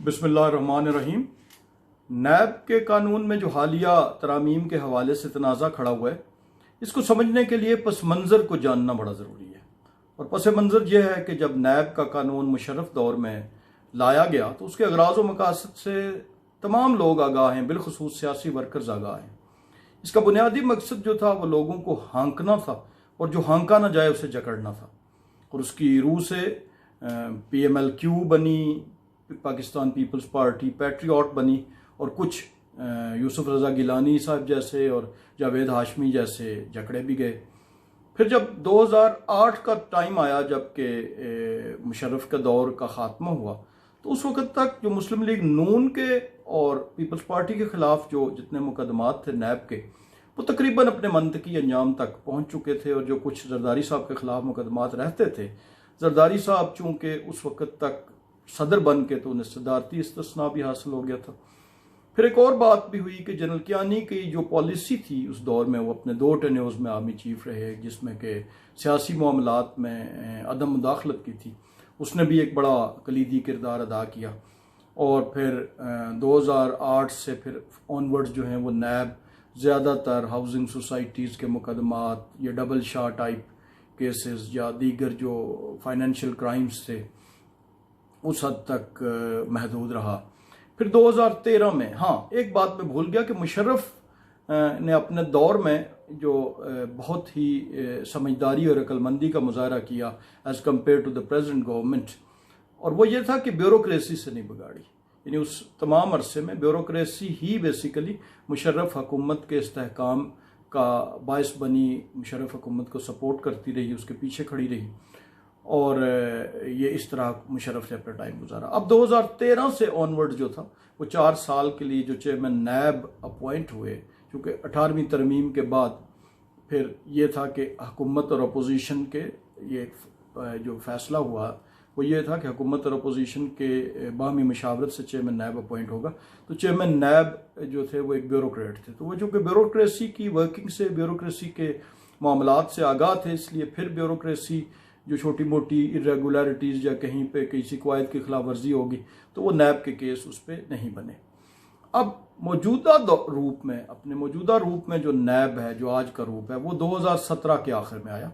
बिस्मिल्लाहिर्रहमानिर्रहीम। नैब के कानून में जो हालिया तरामीम के हवाले से तनाज़ा खड़ा हुआ है, इसको समझने के लिए पस मंज़र को जानना बड़ा ज़रूरी है। और पस मंज़र यह है कि जब नैब का कानून मुशर्रफ दौर में लाया गया तो उसके अगराज़ व मकासद से तमाम लोग आगाह हैं, बिलखुसूस सियासी वर्कर्स आगाह हैं। इसका बुनियादी मकसद जो था वो लोगों को हाँकना था, और जो हाँका ना जाए उसे जकड़ना था। और उसकी रूह से PMLQ बनी, पाकिस्तान पीपल्स पार्टी, पैट्रियट बनी, और कुछ यूसुफ रज़ा गिलानी साहब जैसे और जावेद हाशमी जैसे जकड़े भी गए। फिर जब 2008 का टाइम आया, जबकि मुशर्रफ का दौर का ख़ात्मा हुआ, तो उस वक़्त तक जो मुस्लिम लीग नून के और पीपल्स पार्टी के ख़िलाफ़ जो जितने मुकदमात थे नैब के, वो तकरीबन अपने मंतकी अंजाम तक पहुँच चुके थे। और जो कुछ जरदारी साहब के ख़िलाफ़ मुकदमात रहते थे, जरदारी साहब चूँकि उस वक़्त तक सदर बन के तो उन्हें सदारती इस्तिस्ना भी हासिल हो गया था। फिर एक और बात भी हुई कि जनरल कियानी की जो पॉलिसी थी उस दौर में, वो अपने 2 टेन्योर्स में आर्मी चीफ रहे, जिसमें कि सियासी मामलात में अदम मुदाखलत की थी, उसने भी एक बड़ा कलीदी किरदार अदा किया। और फिर 2008 से फिर ऑनवर्ड्स जो हैं वो नैब ज़्यादातर हाउसिंग सोसाइटीज़ के मुकदमात या डबल शाह टाइप केसेस या दीगर जो फाइनेंशियल क्राइम्स थे उस हद तक महदूद रहा। फिर 2013 में, हाँ एक बात मैं भूल गया कि मुशर्रफ ने अपने दौर में जो बहुत ही समझदारी और अक्लमंदी का मुजाहरा किया as compare to the present government, और वो ये था कि ब्यूरोक्रेसी से नहीं बिगाड़ी। यानी उस तमाम अरसे में ब्यूरोक्रेसी ही बेसिकली मुशर्रफ हुकूमत के इस्तेहकाम का बायस बनी, मुशर्रफ हुकूमत को सपोर्ट करती रही, उसके पीछे खड़ी रही, और ये इस तरह मुशर्रफ ने अपना टाइम गुजारा। अब 2013 से ऑनवर्ड जो था वो 4 साल के लिए जो चेयरमैन नैब अपॉइंट हुए, क्योंकि 18वीं तरमीम के बाद फिर ये था कि हुकूमत और अपोजिशन के ये जो फैसला हुआ वो ये था कि हुकूमत और अपोजिशन के बाहमी मशावरत से चेयरमैन नैब अपॉइंट होगा। तो चेयरमैन नैब जो थे वो एक ब्यूरोक्रेट थे, तो वो जो कि ब्यूरोक्रेसी की वर्किंग से, ब्यूरोक्रेसी के मामलात से आगाह थे, इसलिए फिर ब्यूरोक्रेसी जो छोटी मोटी इरेगुलरिटीज़ या कहीं पे किसी कवायद की खिलाफ वर्जी होगी तो वो नैब के केस उस पर नहीं बने। अब मौजूदा रूप में, अपने मौजूदा रूप में जो नैब है, जो आज का रूप है, वो 2017 के आखिर में आया,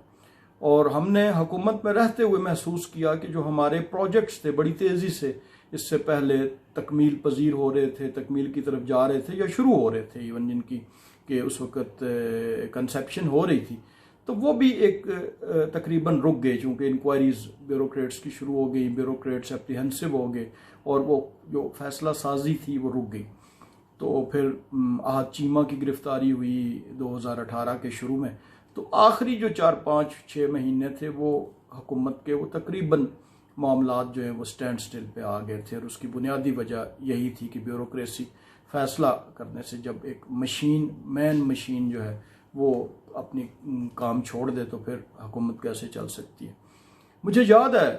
और हमने हुकूमत में रहते हुए महसूस किया कि जो हमारे प्रोजेक्ट्स थे बड़ी तेज़ी से इससे पहले तकमील पजीर हो रहे थे, तकमील की तरफ जा रहे थे या शुरू हो रहे थे, इवन जिनकी कि उस वक़्त कंसेप्शन हो रही थी, तो वो भी एक तकरीबन रुक गए, चूँकि इंक्वायरीज ब्यूरोक्रेट्स की शुरू हो गई, ब्यूरोक्रेट्स एप्रीहेंसिव हो गए, और वो जो फैसला साजी थी वो रुक गई। तो फिर आहद चीमा की गिरफ्तारी हुई 2018 के शुरू में, तो आखिरी जो 4-5-6 महीने थे वो हुकूमत के वो तकरीबन मामलात जो है वो स्टैंड स्टिल पे आ गए थे। और उसकी बुनियादी वजह यही थी कि ब्यूरोक्रेसी फैसला करने से, जब एक मशीन, मैन मशीन जो है वो अपनी काम छोड़ दे तो फिर हुकूमत कैसे चल सकती है। मुझे याद है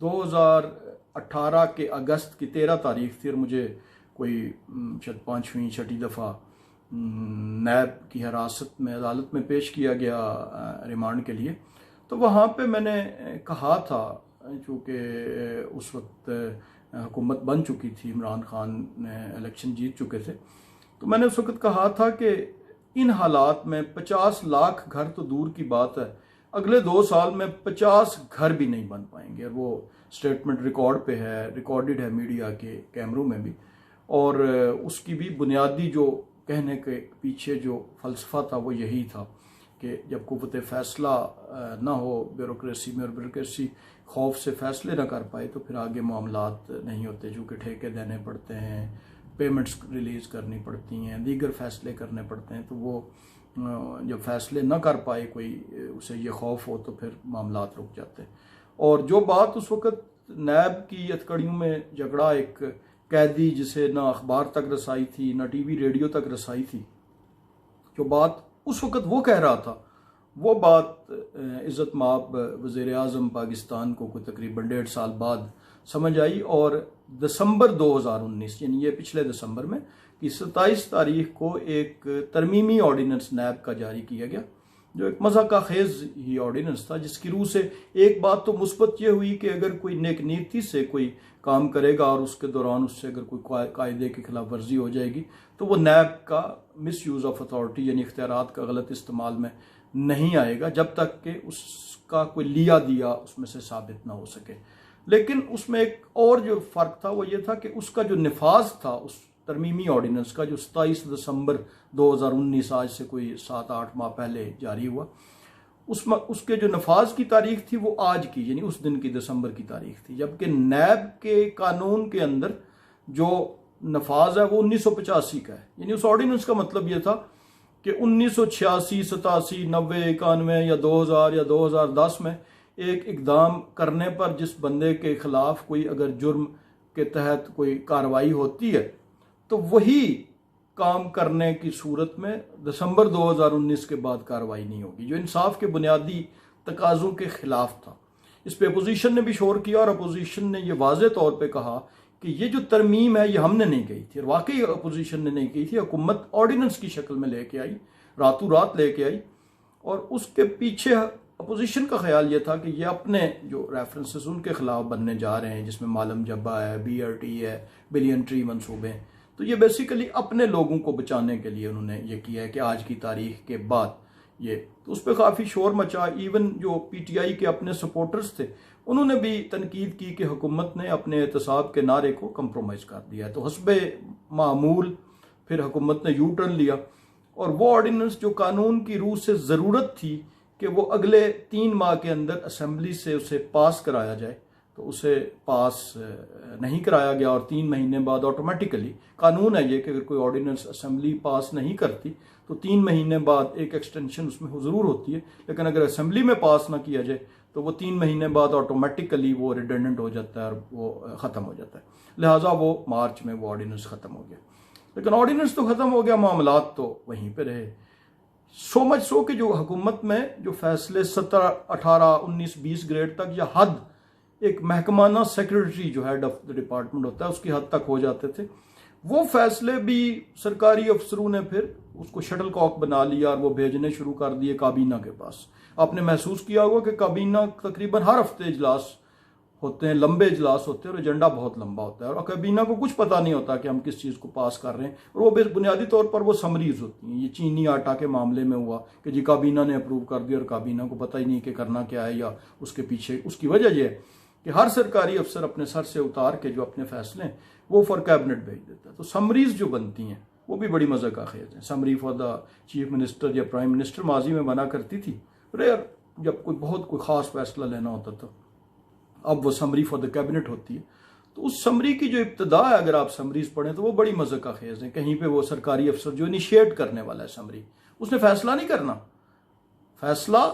2018 के अगस्त की 13 तारीख थी, और मुझे कोई शायद 5वीं-6ठी दफ़ा नैब की हिरासत में अदालत में पेश किया गया रिमांड के लिए। तो वहाँ पे मैंने कहा था, चूँकि उस वक्त हुकूमत बन चुकी थी, इमरान खान ने इलेक्शन जीत चुके थे, तो मैंने उस वक्त कहा था कि इन हालात में 50 लाख घर तो दूर की बात है, अगले 2 साल में 50 घर भी नहीं बन पाएंगे। और वो स्टेटमेंट रिकॉर्ड पे है, रिकॉर्डेड है मीडिया के कैमरों में भी, और उसकी भी बुनियादी जो कहने के पीछे जो फ़लसफ़ा था वो यही था कि जब क़ुव्वत फ़ैसला ना हो ब्यूरोक्रेसी में, और ब्यूरोक्रेसी खौफ से फ़ैसले ना कर पाए, तो फिर आगे मामलात नहीं होते, चूँकि ठेके देने पड़ते हैं, पेमेंट्स रिलीज़ करनी पड़ती हैं, दीगर फ़ैसले करने पड़ते हैं। तो वो जब फ़ैसले ना कर पाए कोई, उसे ये खौफ हो, तो फिर मामलात रुक जाते हैं। और जो बात उस वक़्त नैब की हथकड़ियों में झगड़ा, एक कैदी जिसे ना अखबार तक रसाई थी, ना TV रेडियो तक रसाई थी, जो बात उस वक़्त वो कह रहा था, वो बात इज़्ज़त माब वज़ीर आज़म पाकिस्तान को तकरीबन 1.5 साल बाद समझ आई। और दिसंबर 2019, यानी ये पिछले दिसंबर में कि 27 तारीख को एक तरमीमी ऑर्डिनेंस नैब का जारी किया गया, जो एक मज़ा का खेज ही ऑर्डिनेंस था, जिसकी रूह से एक बात तो मुस्बत ये हुई कि अगर कोई नेक नीति से कोई काम करेगा और उसके दौरान उससे अगर कोई कायदे की खिलाफ वर्जी हो जाएगी तो वो नैब का मिस यूज़ ऑफ अथॉरिटी यानी इख्तियारात का गलत इस्तेमाल में नहीं आएगा जब तक कि उसका कोई लिया दिया उसमें से साबित ना हो सके। लेकिन उसमें एक और जो फ़र्क था वो ये था कि उसका जो नफाज था उस तरमीमी ऑर्डिनेंस का जो 27 दिसंबर 2019 आज से कोई 7-8 माह पहले जारी हुआ, उसके जो नफाज की तारीख थी वो आज की यानी उस दिन की दिसंबर की तारीख थी, जबकि नैब के कानून के अंदर जो नफाज है वो 1985 का है। यानी उस ऑर्डिनेंस का मतलब ये था कि 1986, 87, 90, 91 या 2000 या 2010 में एक इकदाम करने पर जिस बंदे के खिलाफ कोई अगर जुर्म के तहत कोई कार्रवाई होती है तो वही काम करने की सूरत में दिसंबर 2019 के बाद कार्रवाई नहीं होगी, जो इंसाफ के बुनियादी तकाज़ों के खिलाफ था। इस पे अपोजिशन ने भी शोर किया और अपोजिशन ने यह वाज़े तौर पे कहा कि ये जो तरमीम है ये हमने नहीं कही थी, और वाकई अपोजिशन ने नहीं कही थी, हुकूमत ऑर्डिनेंस की शक्ल में लेके आई, रातों रात लेके आई। और उसके पीछे अपोजिशन का ख्याल ये था कि ये अपने जो रेफरेंसेस उनके खिलाफ बनने जा रहे हैं, जिसमें मालम जब्बा है, BRT है, बिलियन ट्री मंसूबे, तो ये बेसिकली अपने लोगों को बचाने के लिए उन्होंने ये किया है कि आज की तारीख के बाद ये, तो उस पर काफ़ी शोर मचा। इवन जो PTI के अपने सपोर्टर्स थे उन्होंने भी तनकीद की कि हुकूमत ने अपने एहतसाब के नारे को कंप्रोमाइज़ कर दिया है। तो हस्बे मामूल फिर हुकूमत ने यू टर्न लिया और वो ऑर्डिनेंस जो कानून की रूह से ज़रूरत थी कि वो अगले 3 माह के अंदर असम्बली से उसे पास कराया जाए, तो उसे पास नहीं कराया गया। और 3 महीने बाद ऑटोमेटिकली कानून है ये कि अगर कोई ऑर्डिनेंस असम्बली पास नहीं करती तो 3 महीने बाद एक एक्सटेंशन उसमें ज़रूर होती है, लेकिन अगर असम्बली में पास ना किया जाए तो वो 3 महीने बाद ऑटोमेटिकली वो रिडंडेंट हो जाता है और वो ख़त्म हो जाता है। लिहाजा वो मार्च में वो ऑर्डिनेंस ख़त्म हो गया। लेकिन ऑर्डिनेंस तो ख़त्म हो गया, मामलात तो वहीं पर रहे। सो मच सो कि जो हुकूमत में जो फैसले 17, 18, 19, 20 ग्रेड तक या हद एक महकमाना सेक्रेटरी जो हेड ऑफ द डिपार्टमेंट होता है उसकी हद तक हो जाते थे, वो फैसले भी सरकारी अफसरों ने फिर उसको शटल कॉक बना लिया और वो भेजने शुरू कर दिए काबीना के पास। आपने महसूस किया होगा कि काबीना तकरीबन हर हफ्ते इजलास होते हैं, लंबे इजलास होते हैं और एजेंडा बहुत लंबा होता है और काबीना को कुछ पता नहीं होता कि हम किस चीज़ को पास कर रहे हैं। और वो बुनियादी तौर पर वो समरीज होती हैं। ये चीनी आटा के मामले में हुआ कि जी काबीना ने अप्रूव कर दिया और काबीना को पता ही नहीं कि करना क्या है, या उसके पीछे उसकी वजह यह है कि हर सरकारी अफसर अपने सर से उतार के जो अपने फैसले हैं वो फॉर कैबिनेट भेज देता है। तो समरीज जो बनती हैं वो भी बड़ी मज़े का खेज है। Summary for the chief minister या प्राइम मिनिस्टर माजी में बना करती थी, रेयर जब कोई ख़ास फैसला लेना होता था। अब वो समरी फॉर द कैबिनेट होती है। तो उस समरी की जो इब्तदा है, अगर आप समरीज पढ़ें तो वो बड़ी मज़े का खेज है। कहीं पे वो सरकारी अफसर जो इनिशिएट करने वाला है समरी, उसने फैसला नहीं करना, फैसला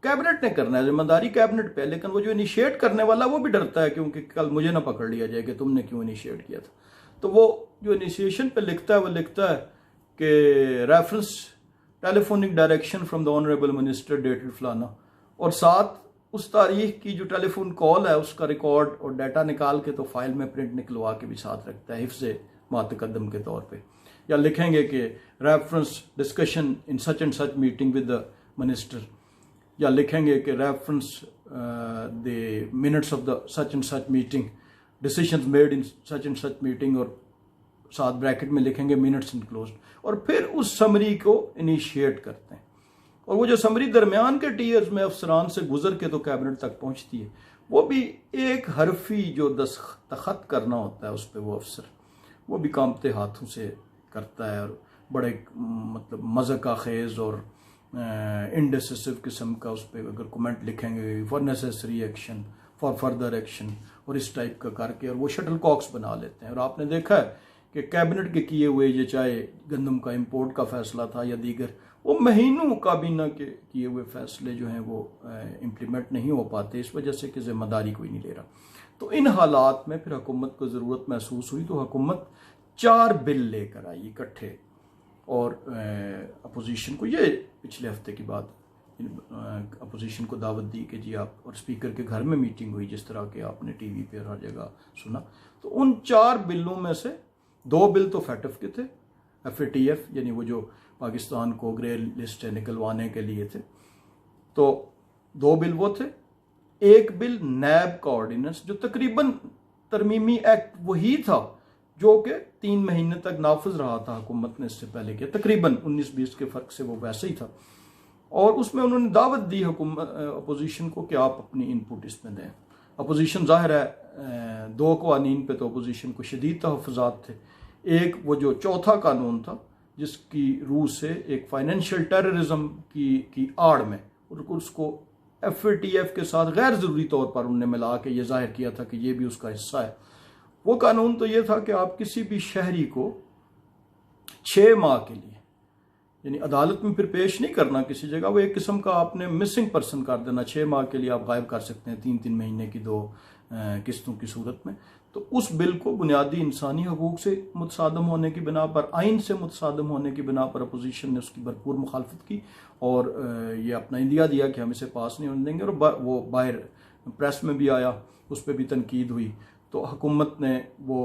कैबिनेट ने करना है, जिम्मेदारी कैबिनेट पे। लेकिन वो जो इनिशिएट करने वाला वो भी डरता है क्योंकि कल मुझे ना पकड़ लिया जाए कि तुमने क्यों इनिशिएट किया था। तो वो जो इनिशिएशन पे लिखता है वो लिखता है कि reference telephonic direction from the honourable minister dated फलाना, और साथ उस तारीख की जो टेलीफोन कॉल है उसका रिकॉर्ड और डाटा निकाल के तो फाइल में प्रिंट निकलवा के भी साथ रखता है हिफ्ज़ मातकदम के तौर पे। या लिखेंगे कि reference discussion in such and such meeting with the minister, या लिखेंगे कि reference the minutes of the such and such meeting, decisions made in such and such meeting, और साथ ब्रैकेट में लिखेंगे मिनट्स इनक्लोज्ड। और फिर उस समरी को इनिशिएट करते हैं और वो जो समरी दरमियान के टीयर्स में अफसरान से गुजर के तो कैबिनेट तक पहुंचती है, वो भी एक हरफी जो दस्तखत करना होता है उस पर वो अफसर वो भी कांपते हाथों से करता है और बड़े मतलब मज़े का खेज़ और इनडिसिसिव किस्म का उस पर अगर कमेंट लिखेंगे for necessary action, for further action और इस टाइप का करके, और वो शटल कॉक्स बना लेते हैं। और आपने देखा है कि कैबिनेट के किए हुए ये चाहे गंदम का इंपोर्ट का फैसला था या दीगर, वो महीनों काबीना के किए हुए फैसले जो हैं वो इम्प्लीमेंट नहीं हो पाते, इस वजह से कि जिम्मेदारी कोई नहीं ले रहा। तो इन हालात में फिर हुकूमत को ज़रूरत महसूस हुई तो हुकूमत 4 बिल लेकर आई इकट्ठे, और अपोजिशन को ये पिछले हफ्ते की बात, अपोजिशन को दावत दी कि जी आप, और स्पीकर के घर में मीटिंग हुई जिस तरह के आपने टीवी पे हर जगह सुना। तो उन 4 बिलों में से 2 बिल तो फैटफ के थे, FATF यानी वो जो पाकिस्तान को ग्रे लिस्ट से निकलवाने के लिए थे, तो 2 बिल वो थे। एक बिल नैब का ऑर्डिनेंस जो तकरीबन तरमीमी एक्ट वही था जो कि 3 महीने तक नाफिज रहा था, हुकूमत ने इससे पहले किया, तकरीबन 19-20 के फ़र्क से वो वैसे ही था। और उसमें उन्होंने दावत दी अपोजिशन को कि आप अपनी इनपुट इसमें दें। अपोजिशन ज़ाहिर है 2 क़वानीन पे तो अपोजिशन को शदीद तहफ़्फ़ुज़ात थे। एक वो जो चौथा कानून था जिसकी रूह से एक फाइनेंशियल टेररिज्म की आड़ में उसको FATF के साथ गैर ज़रूरी तौर पर उन्होंने मिला के ये जाहिर किया था कि ये भी उसका हिस्सा है। वो कानून तो ये था कि आप किसी भी शहरी को 6 माह के लिए, यानी अदालत में फिर पेश नहीं करना किसी जगह, वो एक किस्म का आपने मिसिंग पर्सन कर देना। 6 माह के लिए आप गायब कर सकते हैं 3-3 महीने की 2 किस्तों की सूरत में। तो उस बिल को बुनियादी इंसानी हकूक से मुतसादम होने की बिना पर, आइन से मुतसादम होने की बिना पर अपोजिशन ने उसकी भरपूर मुखालफत की और ये अपना इंदिया दिया कि हम इसे पास नहीं होने देंगे। और वो बाहर प्रेस में भी आया, उस पर भी तनकीद हुई। तो हुकूमत ने वो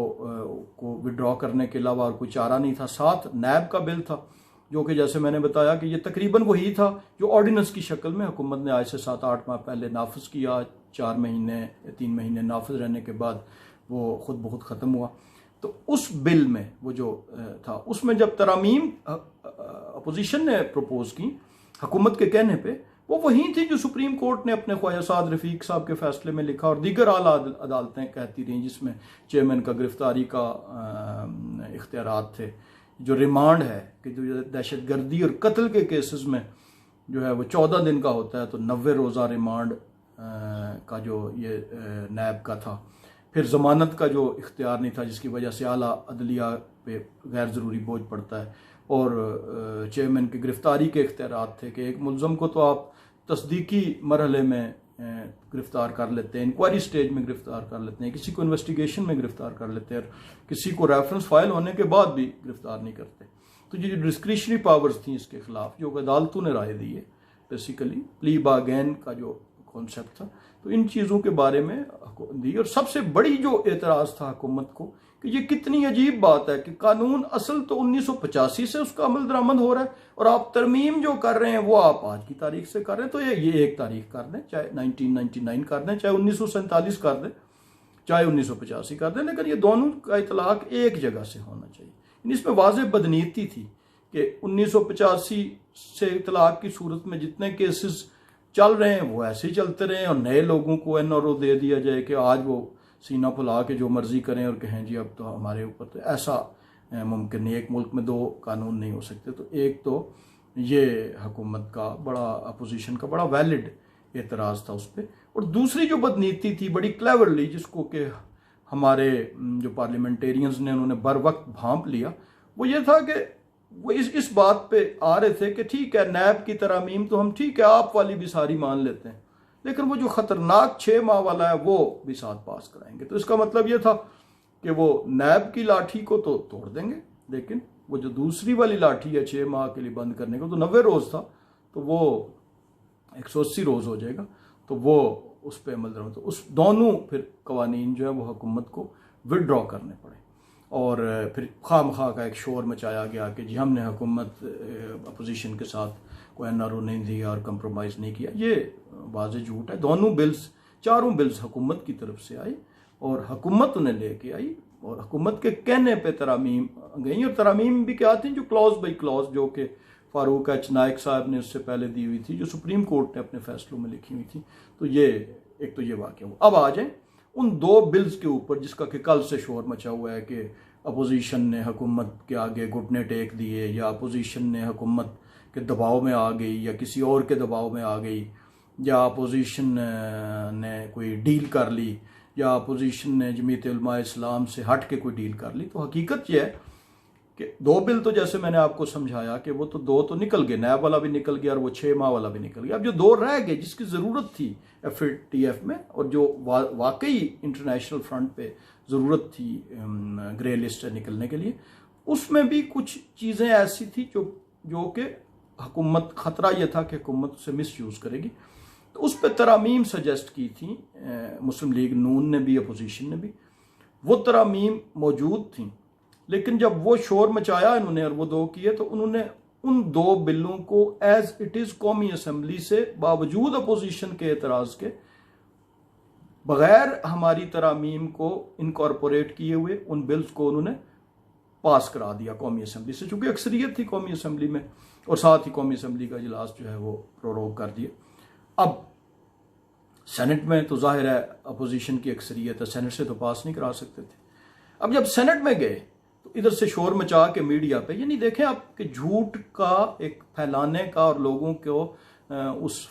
को विड्रॉ करने के अलावा और कोई चारा नहीं था। साथ नैब का बिल था जो कि जैसे मैंने बताया कि ये तकरीबन वही था जो ऑर्डिनेंस की शक्ल में हुकूमत ने आज से 7-8 माह पहले नाफिज किया। 4 महीने 3 महीने नाफिज रहने के बाद वो खुद बहुत ख़त्म हुआ। तो उस बिल में वो जो था, उसमें जब तरामीम अपोजिशन ने प्रपोज की हुकूमत के कहने पे, वो वही थी जो सुप्रीम कोर्ट ने अपने ख्वाजा साद रफीक साहब के फैसले में लिखा और दीगर आला अदालतें कहती रहीं, जिसमें चेयरमैन का गिरफ्तारी का इख्तियारात थे। जो रिमांड है कि जो दहशत गर्दी और कत्ल के केसेस में जो है वो 14 दिन का होता है, तो 90 रोज़ा रिमांड का जो ये नैब का था। फिर ज़मानत का जो इख्तियार नहीं था जिसकी वजह से आला अदलिया पे गैर ज़रूरी बोझ पड़ता है। और चेयरमैन की गिरफ्तारी के इख्तियारात थे कि एक मुलज़म को तो आप तस्दीकी मरहले में गिरफ्तार कर लेते हैं, इंक्वायरी स्टेज में गिरफ्तार कर लेते हैं, किसी को इन्वेस्टिगेशन में गिरफ्तार कर लेते हैं, और किसी को रेफरेंस फाइल होने के बाद भी गिरफ्तार नहीं करते। तो ये जो डिस्क्रिशनरी पावर्स थी इसके खिलाफ जो अदालतों ने राय दी है, बेसिकली प्ली बागेन का जो कॉन्सेप्ट था, तो इन चीज़ों के बारे में दी। और सबसे बड़ी जो एतराज़ था हुकूमत को कि ये कितनी अजीब बात है कि कानून असल तो 1985 से उसका अमल दरामद हो रहा है और आप तरमीम जो कर रहे हैं वो आप आज की तारीख से कर रहे हैं। तो ये एक तारीख कर दें, चाहे 1999 कर दें, चाहे 1947 कर दें, चाहे 1985 कर दें, लेकिन ये दोनों का इतलाक एक जगह से होना चाहिए। इसमें वाज़ेह बदनीयती थी कि 1985 से इतलाक की सूरत में जितने केसेस चल रहे हैं वो ऐसे ही चलते रहे और नए लोगों को NRO दे दिया जाए कि आज वो सीना फुला के जो मर्जी करें और कहें जी अब तो हमारे ऊपर, तो ऐसा मुमकिन नहीं। एक मुल्क में 2 कानून नहीं हो सकते। तो एक तो ये हुकूमत का बड़ा, अपोजिशन का बड़ा वैलिड एतराज़ था उस पर। और दूसरी जो बदनीति थी बड़ी क्लेवरली, जिसको कि हमारे जो पार्लियामेंटेरियंस ने उन्होंने बर वक्त भांप लिया, वो ये था कि वो इस बात पे आ रहे थे कि ठीक है नैब की तरामीम तो हम ठीक है आप वाली भी सारी मान लेते हैं, लेकिन वो जो ख़तरनाक 6 माह वाला है वो भी साथ पास कराएंगे। तो इसका मतलब ये था कि वो नैब की लाठी को तो तोड़ देंगे, लेकिन वो जो दूसरी वाली लाठी है 6 माह के लिए बंद करने को, तो 90 रोज़ था तो वो 180 रोज़ हो जाएगा। तो वो उस पर अमल दरामद, तो उस दोनों फिर कवानीन जो है वो हुकूमत को विदड्रॉ करने पड़े। और फिर खामखा का एक शोर मचाया गया कि जी हमने हुकूमत अपोजिशन के साथ कोई NRO नहीं दिया और कंप्रोमाइज़ नहीं किया। ये वाज़ेह झूठ है। दोनों बिल्स, चारों बिल्स हुकूमत की तरफ से आई और हुकूमत उन्हें लेके आई और हुकूमत के कहने पे तरामीम गई। और तरामीम भी क्या थी, जो क्लॉज बाई क्लॉज, जो कि फारूक H नाइक साहब ने उससे पहले दी हुई थी, जो सुप्रीम कोर्ट ने अपने फैसलों में लिखी हुई थी। तो ये एक तो ये वाक़या हुआ। अब आ जाए उन 2 बिल्स के ऊपर जिसका कि कल से शोर मचा हुआ है कि अपोजिशन ने हुकूमत के आगे घुटने टेक दिए, या अपोजिशन ने हुकूमत के दबाव में आ गई, या किसी और के दबाव में आ गई, या अपोजिशन ने कोई डील कर ली, या अपोजिशन ने जमीयत उलमा इस्लाम से हट के कोई डील कर ली। तो हकीकत यह है कि 2 बिल तो जैसे मैंने आपको समझाया कि वो तो 2 तो निकल गए, नैब वाला भी निकल गया और वो 6 माह वाला भी निकल गया। अब जो 2 रह गए जिसकी ज़रूरत थी FATF में और जो वाकई इंटरनेशनल फ्रंट पे ज़रूरत थी ग्रे लिस्ट से निकलने के लिए, उसमें भी कुछ चीज़ें ऐसी थी जो कि हुकूमत, ख़तरा यह था कि हुकूमत उसे मिस यूज़ करेगी। तो उस पर तरामीम सजेस्ट की थी मुस्लिम लीग नून ने भी, अपोजिशन ने भी। वो तरामीम मौजूद थी, लेकिन जब वो शोर मचाया इन्होंने और वो 2 किए, तो उन्होंने उन 2 बिलों को एज इट इज़ कौमी असम्बली से बावजूद अपोजिशन के एतराज़ के बगैर हमारी तरामीम को इनकॉर्पोरेट किए हुए उन बिल्स को उन्होंने पास करा दिया कौमी असम्बली से, चूँकि अक्सरियत थी कौमी असम्बली में, और साथ ही कौमी असम्बली का इजलास जो है वो प्रोरोग कर दिया। अब सेनेट में तो जाहिर है अपोजिशन की अक्सरियत है, सेनेट से तो पास नहीं करा सकते थे। अब जब सेनेट में गए तो इधर से शोर मचा के मीडिया पे, यानी देखें आप कि झूठ का एक फैलाने का और लोगों को उस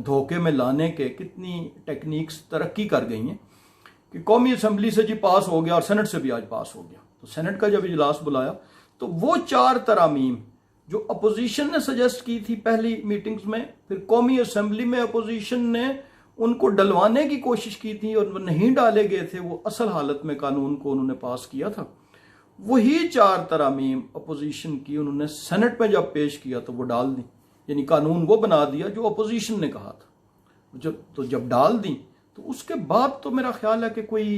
धोखे में लाने के कितनी टेक्निक्स तरक्की कर गई हैं कि कौमी असम्बली से जी पास हो गया और सेनेट से भी आज पास हो गया। तो सेनेट का जब इजलास बुलाया तो वो 4 तरामीम जो अपोजिशन ने सजेस्ट की थी पहली मीटिंग्स में, फिर कौमी असम्बली में अपोजिशन ने उनको डलवाने की कोशिश की थी और वो नहीं डाले गए थे, वो असल हालत में कानून को उन्होंने पास किया था, वही 4 तरामीम अपोजिशन की उन्होंने सेनेट में जब पेश किया तो वो डाल दी, यानी कानून वो बना दिया जो अपोजिशन ने कहा था। जब डाल दी तो उसके बाद तो मेरा ख्याल है कि कोई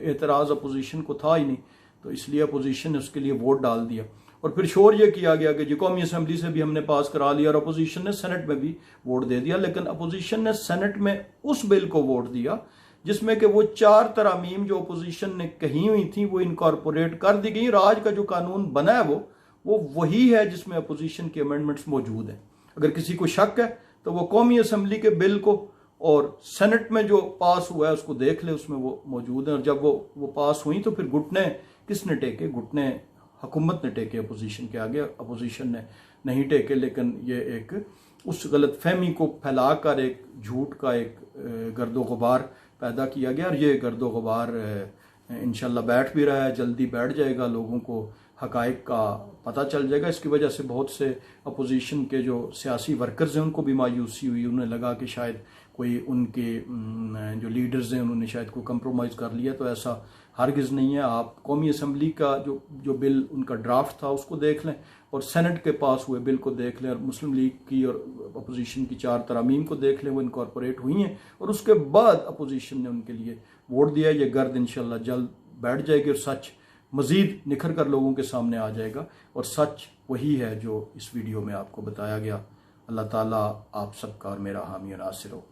एतराज़ अपोजिशन को था ही नहीं, तो इसलिए अपोजिशन ने उसके लिए वोट डाल दिया। और फिर शोर ये किया गया कि जो कौमी असम्बली से भी हमने पास करा लिया और अपोजिशन ने सेनेट में भी वोट दे दिया, लेकिन अपोजिशन ने सेनेट में उस बिल को वोट दिया जिसमें कि वो 4 तरामीम जो अपोजिशन ने कही हुई थी वो इनकॉर्पोरेट कर दी गई। आज का जो कानून बना है वो वही है जिसमें अपोजिशन के अमेंडमेंट्स मौजूद हैं। अगर किसी को शक है तो वो कौमी असम्बली के बिल को और सेनेट में जो पास हुआ है उसको देख ले, उसमें वो मौजूद है। और जब वो पास हुई तो फिर घुटने किसने टेके? घुटने हुकूमत ने टेके अपोजिशन के आगे, अपोजिशन ने नहीं टेके। लेकिन ये एक उस गलत फहमी को फैलाकर एक झूठ का एक गर्दो गुबार पैदा किया गया, और ये गर्दो गुबार इंशाल्लाह बैठ भी रहा है, जल्दी बैठ जाएगा, लोगों को हकायक का पता चल जाएगा। इसकी वजह से बहुत से अपोजिशन के जो सियासी वर्कर्स हैं उनको भी मायूसी हुई, उन्हें लगा कि शायद कोई उनके जो लीडर्स हैं उन्होंने शायद कोई कंप्रोमाइज़ कर लिया, तो ऐसा हरगिज़ नहीं है। आप कौमी असम्बली का जो बिल उनका ड्राफ्ट था उसको देख लें और सेनेट के पास हुए बिल को देख लें और मुस्लिम लीग की और अपोजिशन की 4 तरामीम को देख लें, वो इनकॉर्पोरेट हुई हैं और उसके बाद अपोजिशन ने उनके लिए वोट दिया। ये गर्द इंशाल्लाह जल्द बैठ जाएगी और सच मज़ीद निखर कर लोगों के सामने आ जाएगा, और सच वही है जो इस वीडियो में आपको बताया गया। अल्लाह ताला आप सबका और मेरा हामी और नासिर हो।